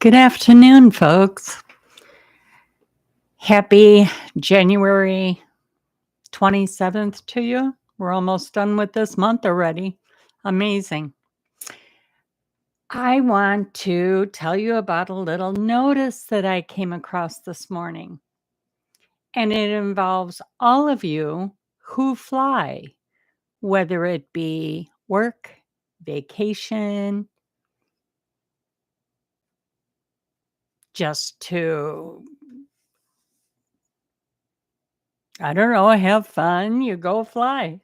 Good afternoon, folks. Happy January 27th to you. We're almost done with this month already. Amazing. I want to tell you about a little notice that I came across this morning, and it involves all of you who fly, whether it be work, vacation, just to I don't know, have fun, you go fly.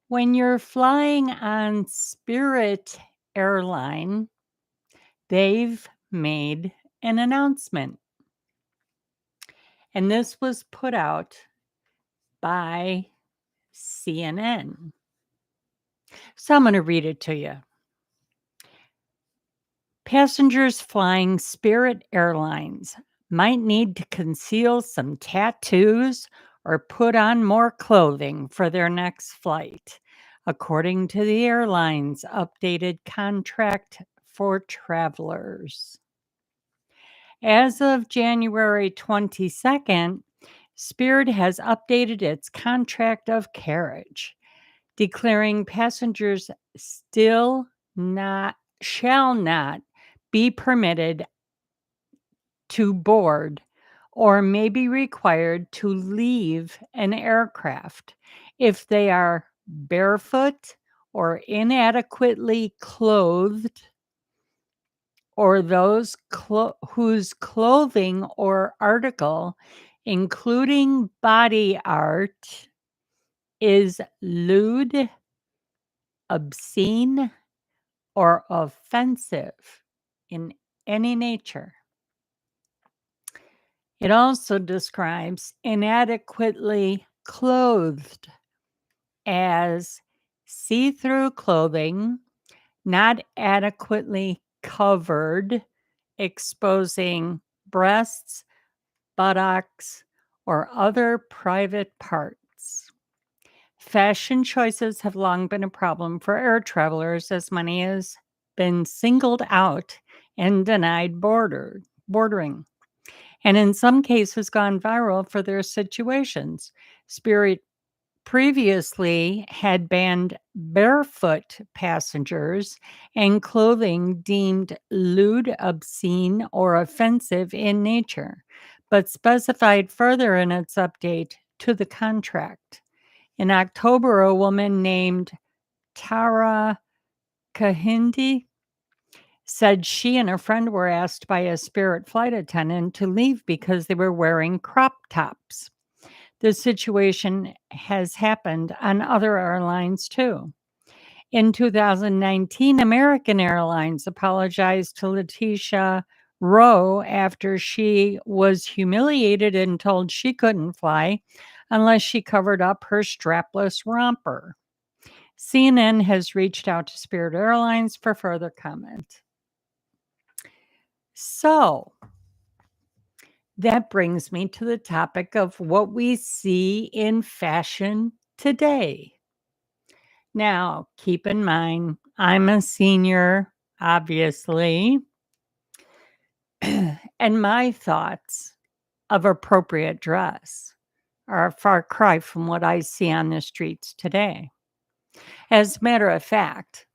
When you're flying on Spirit Airline, they've made an announcement. And this was put out by CNN. So I'm going to read it to you. Passengers flying Spirit Airlines might need to conceal some tattoos or put on more clothing for their next flight, according to the airline's updated contract for travelers. As of January 22nd, Spirit has updated its contract of carriage, declaring passengers shall not be permitted to board or may be required to leave an aircraft if they are barefoot or inadequately clothed, or those whose clothing or article, including body art, is lewd, obscene, or offensive in any nature. It also describes inadequately clothed as see-through clothing, not adequately covered, exposing breasts, buttocks, or other private parts. Fashion choices have long been a problem for air travelers, as many has been singled out and denied bordering, and in some cases gone viral for their situations. Spirit previously had banned barefoot passengers and clothing deemed lewd, obscene, or offensive in nature, but specified further in its update to the contract. In October, a woman named Tara Kahindi said she and a friend were asked by a Spirit flight attendant to leave because they were wearing crop tops. This situation has happened on other airlines too. In 2019, American Airlines apologized to Letitia Rowe after she was humiliated and told she couldn't fly unless she covered up her strapless romper. CNN has reached out to Spirit Airlines for further comment. So, that brings me to the topic of what we see in fashion today. Now, keep in mind, I'm a senior, obviously, and my thoughts of appropriate dress are a far cry from what I see on the streets today. As a matter of fact,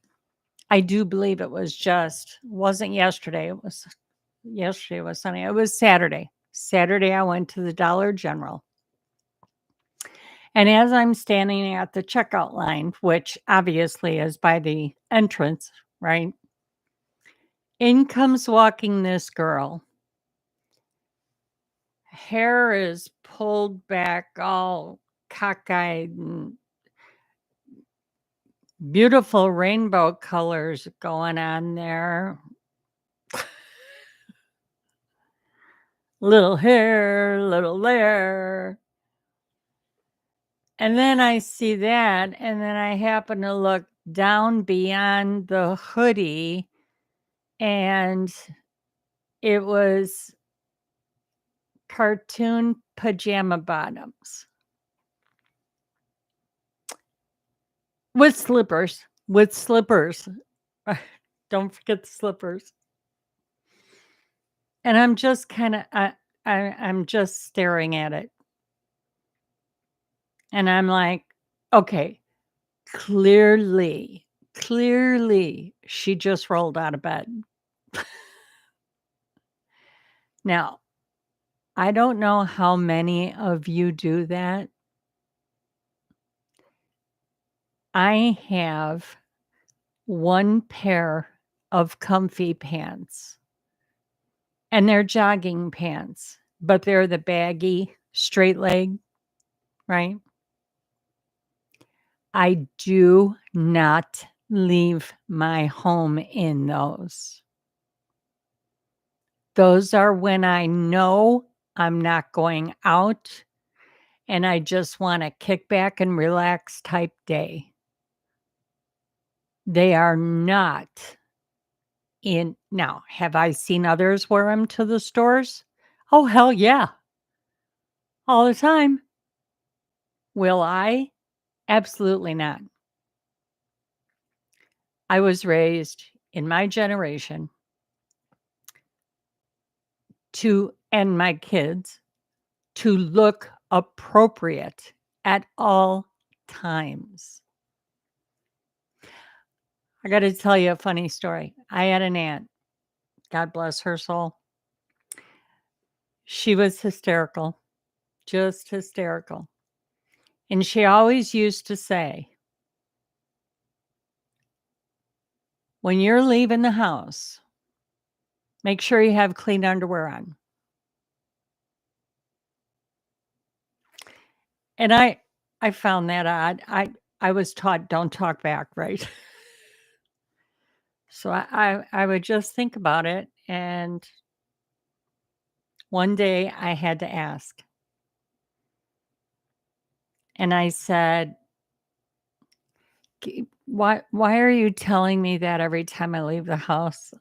I do believe wasn't yesterday, yesterday was Sunday, it was Saturday. Saturday, I went to the Dollar General. And as I'm standing at the checkout line, which obviously is by the entrance, right? In comes walking this girl. Hair is pulled back, all cockeyed, and beautiful rainbow colors going on there. Little here, little there. And then I see that, and then I happen to look down beyond the hoodie, and it was cartoon pajama bottoms with slippers. Don't forget the slippers. And I'm just kinda I'm just staring at it. And I'm like, "Okay, clearly, she just rolled out of bed." Now, I don't know how many of you do that. I have one pair of comfy pants, and they're jogging pants, but they're the baggy straight leg, right? I do not leave my home in those. Those are when I know I'm not going out and I just want a kick back and relax type day. They are not in now, have I seen others wear them to the stores? Oh, hell yeah, all the time. Will I? Absolutely not. I was raised in my generation to and my kids to look appropriate at all times. I gotta tell you a funny story. I had an aunt, God bless her soul. She was hysterical, just hysterical. And she always used to say, "When you're leaving the house, make sure you have clean underwear on." And I found that odd. I was taught don't talk back, right? So I would just think about it, and one day I had to ask. And I said, Why are you telling me that every time I leave the house?"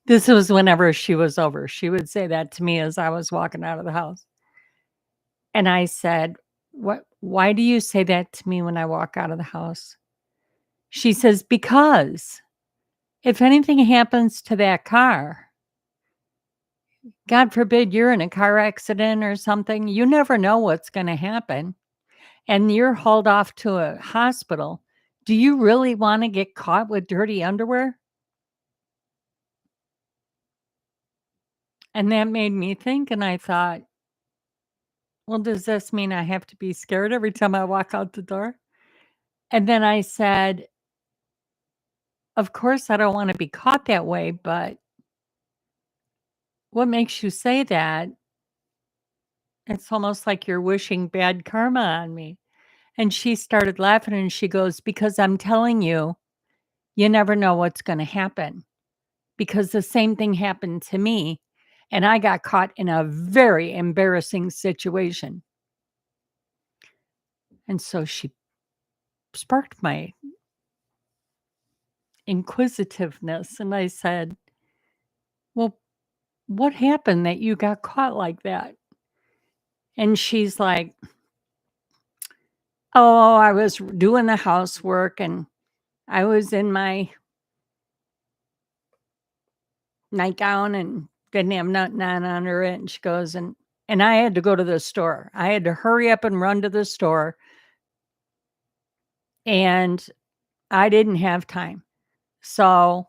This was whenever she was over. She would say that to me as I was walking out of the house. And I said, why do you say that to me when I walk out of the house?" She says, "Because if anything happens to that car, God forbid you're in a car accident or something, you never know what's going to happen. And you're hauled off to a hospital. Do you really want to get caught with dirty underwear?" And that made me think, and I thought, well, does this mean I have to be scared every time I walk out the door? And then I said, of course, I don't want to be caught that way, but what makes you say that? It's almost like you're wishing bad karma on me. And she started laughing and she goes, "Because I'm telling you, you never know what's going to happen." Because the same thing happened to me, and I got caught in a very embarrassing situation. And so she sparked my inquisitiveness, and I said, "Well, what happened that you got caught like that?" And she's like, "Oh, I was doing the housework and I was in my nightgown and didn't have nothing on under it." And she goes, and I had to go to the store. I had to hurry up and run to the store, and I didn't have time. So,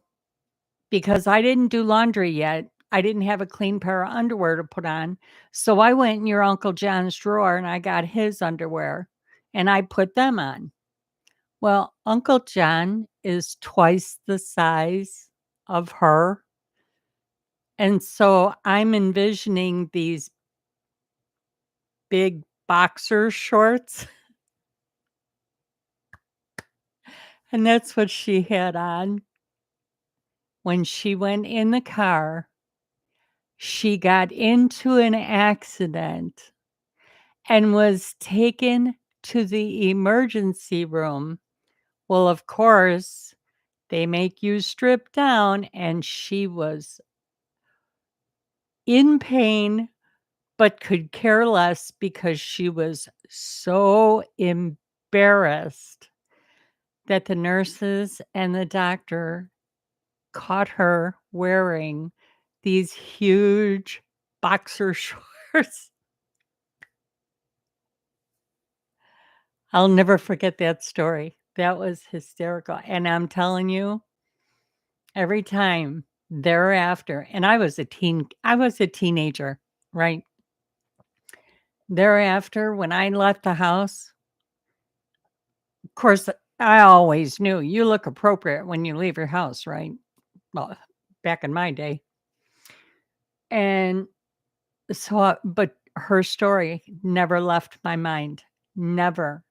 because I didn't do laundry yet, I didn't have a clean pair of underwear to put on. So I went in your Uncle John's drawer and I got his underwear and I put them on. Well, Uncle John is twice the size of her. And so I'm envisioning these big boxer shorts. And that's what she had on when she went in the car. She got into an accident and was taken to the emergency room. Well, of course, they make you strip down, and she was in pain, but could care less because she was so embarrassed that the nurses and the doctor caught her wearing these huge boxer shorts. I'll never forget that story. That was hysterical, and I'm telling you, every time thereafter, and I was a teenager, right? Thereafter, when I left the house, of course, I always knew you look appropriate when you leave your house, right? Well, back in my day. And so, but her story never left my mind. Never.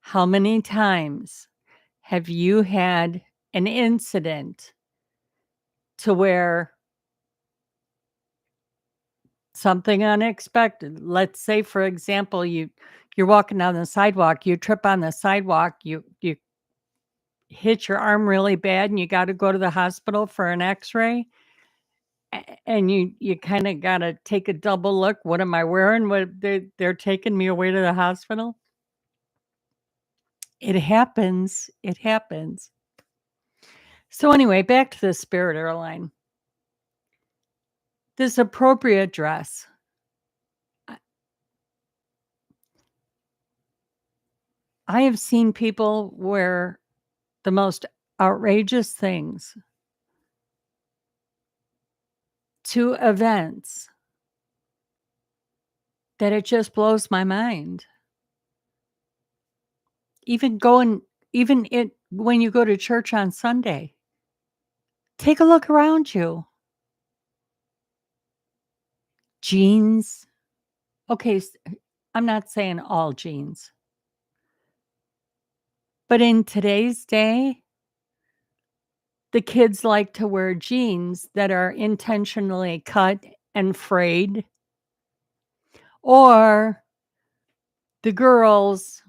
How many times have you had an incident to where something unexpected, let's say, for example, you're walking down the sidewalk, you trip on the sidewalk, you hit your arm really bad and you got to go to the hospital for an x-ray, and you kind of got to take a double look. What am I wearing? What they're taking me away to the hospital? It happens. It happens. So anyway, back to the Spirit Airline. This appropriate dress. I have seen people wear the most outrageous things to events that it just blows my mind. Even going, even it when you go to church on Sunday, take a look around you. Jeans. Okay, I'm not saying all jeans, but in today's day, the kids like to wear jeans that are intentionally cut and frayed, or the girls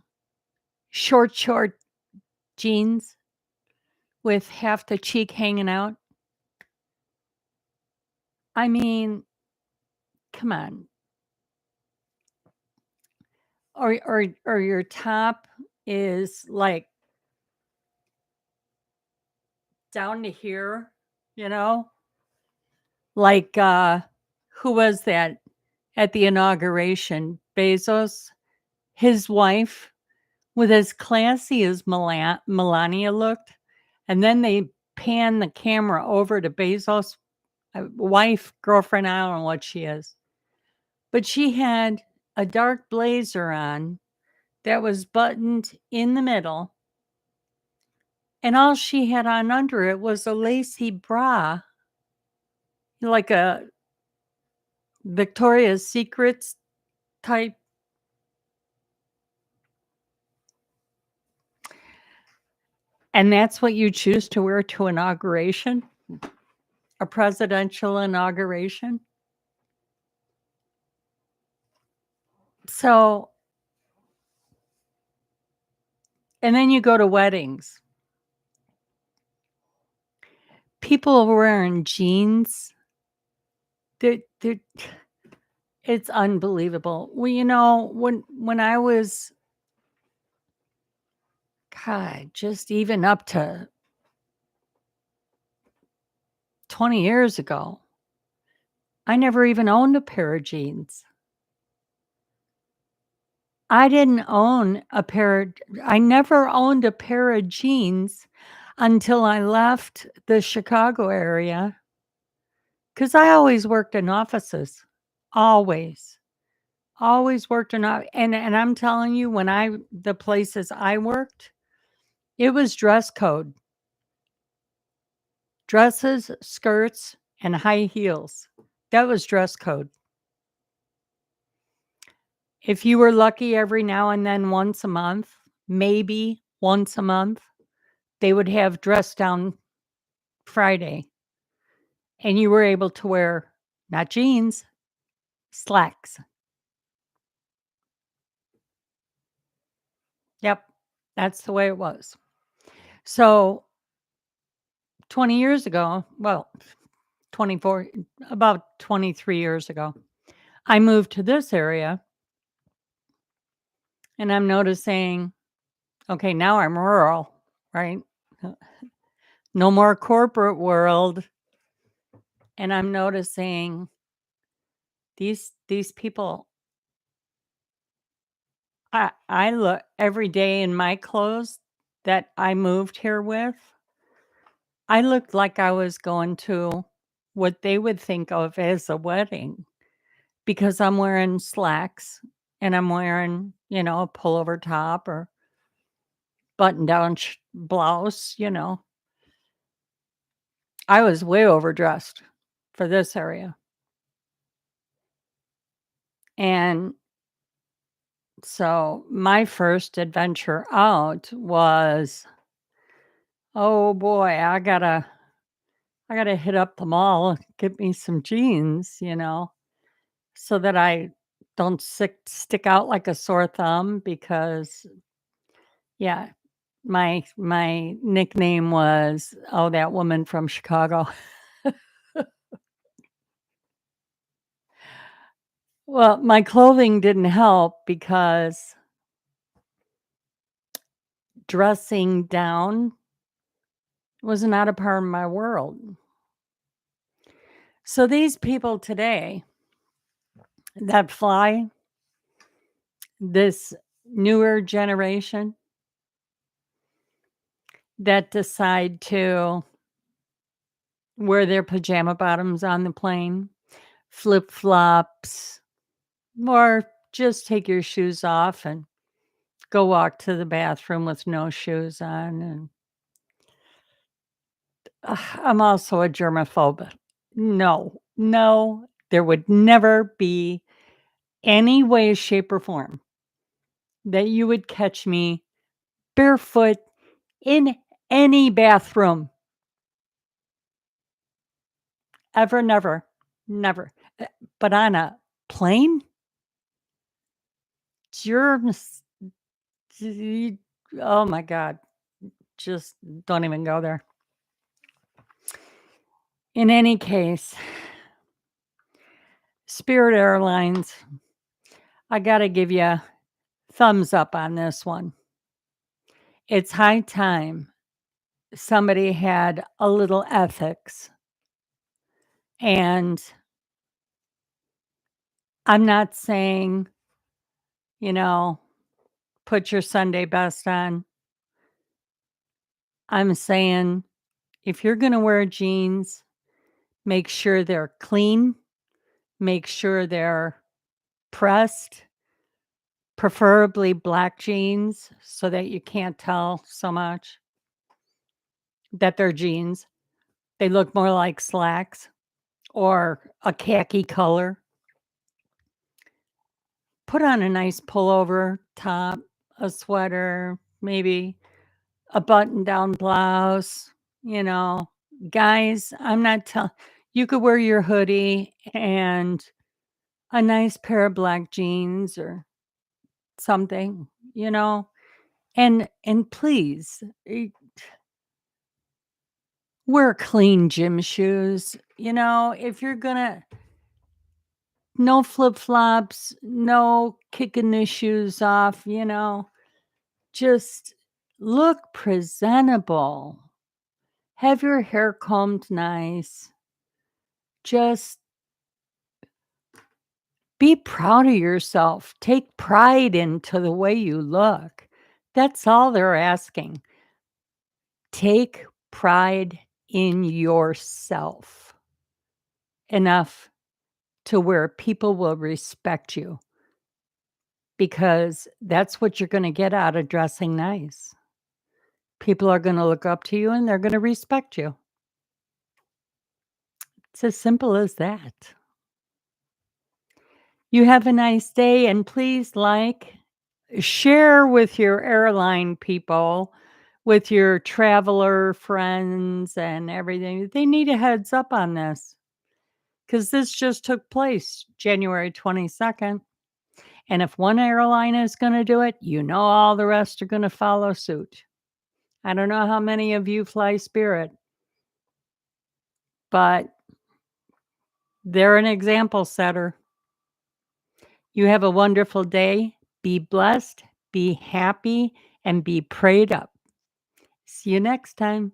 short jeans with half the cheek hanging out. I mean, come on. Or your top is like down to here, you know? Like who was that at the inauguration? Bezos, his wife, with as classy as Melania looked. And then they pan the camera over to Bezos' wife, girlfriend, I don't know what she is. But she had a dark blazer on that was buttoned in the middle. And all she had on under it was a lacy bra, like a Victoria's Secrets type. And that's what you choose to wear to inauguration? A presidential inauguration? So, and then you go to weddings. People are wearing jeans. They're it's unbelievable. Well, you know, when I was, God, just even up to 20 years ago, I never even owned a pair of jeans. I never owned a pair of jeans until I left the Chicago area, because I always worked in offices. Always. Always worked in and I'm telling you, the places I worked, it was dress code. Dresses, skirts, and high heels. That was dress code. If you were lucky every now and then once a month, maybe once a month, they would have dress down Friday, and you were able to wear not jeans, slacks. Yep, that's the way it was. So 20 years ago, well, 24, about 23 years ago, I moved to this area, and I'm noticing, okay, now I'm rural, right? No more corporate world. And I'm noticing these people, I look every day in my clothes that I moved here with, I looked like I was going to what they would think of as a wedding because I'm wearing slacks and I'm wearing, a pullover top or button down blouse, I was way overdressed for this area. And so my first adventure out was, oh boy, I gotta hit up the mall and get me some jeans, so that I don't stick out like a sore thumb because yeah, my nickname was, oh, that woman from Chicago. Well, my clothing didn't help because dressing down was not a part of my world. So these people today that fly, this newer generation that decide to wear their pajama bottoms on the plane, flip-flops, or just take your shoes off and go walk to the bathroom with no shoes on, and I'm also a germaphobe. No, no, there would never be any way, shape, or form that you would catch me barefoot in any bathroom. Ever, never, never. But on a plane? Germs. Oh my God. Just don't even go there. In any case, Spirit Airlines, I got to give you thumbs up on this one. It's high time somebody had a little ethics. And I'm not saying, you know, put your Sunday best on. I'm saying if you're going to wear jeans, make sure they're clean, make sure they're pressed, preferably black jeans so that you can't tell so much that they're jeans. They look more like slacks or a khaki color. Put on a nice pullover top, a sweater, maybe a button-down blouse, you know. Guys, I'm not telling you could wear your hoodie and a nice pair of black jeans or something, and please, wear clean gym shoes, if you're gonna no flip-flops, no kicking the shoes off, just look presentable. Have your hair combed nice. Just be proud of yourself. Take pride into the way you look. That's all they're asking. Take pride in yourself enough to where people will respect you because that's what you're going to get out of dressing nice. People are going to look up to you and they're going to respect you. It's as simple as that. You have a nice day, and please share with your airline people, with your traveler friends and everything. They need a heads up on this because this just took place January 22nd. And if one airline is going to do it, all the rest are going to follow suit. I don't know how many of you fly Spirit, but they're an example setter. You have a wonderful day. Be blessed, be happy, and be prayed up. See you next time.